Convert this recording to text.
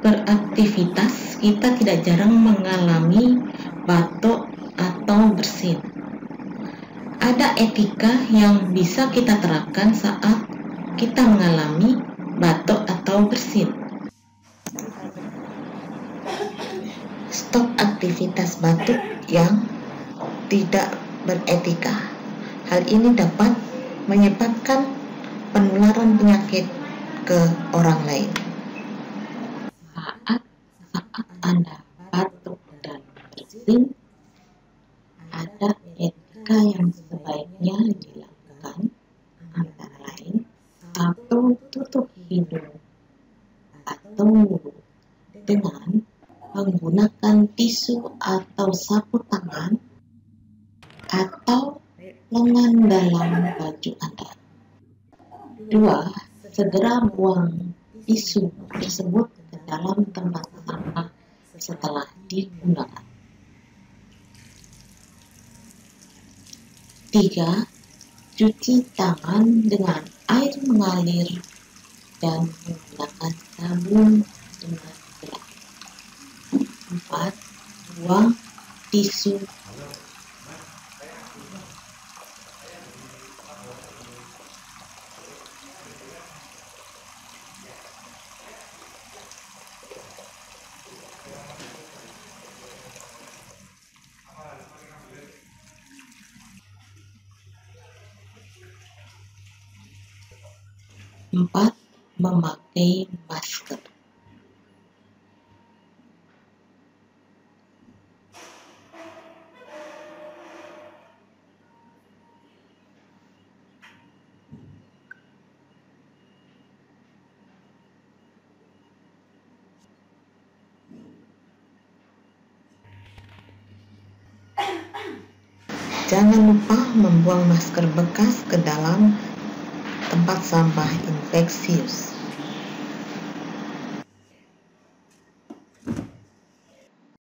beraktivitas, kita tidak jarang mengalami batuk atau bersin. Ada etika yang bisa kita terapkan saat kita mengalami batuk atau bersin. Stop aktivitas batuk yang tidak beretika. Hal ini dapat menyebabkan penularan penyakit ke orang lain. Saat Anda batuk dan bersin, ada etika yang sebaiknya dilakukan, antara lain 1. Tutup hidung atau mulut dengan menggunakan tisu atau sapu tangan atau lengan dalam baju Anda. 2. Segera buang tisu tersebut ke dalam tempat sampah setelah digunakan. 3. Cuci tangan dengan air mengalir dan menggunakan sabun dengan berat. 4. Buang tisu. 4. Memakai masker. Jangan lupa membuang masker bekas ke dalam tempat sampah infeksius.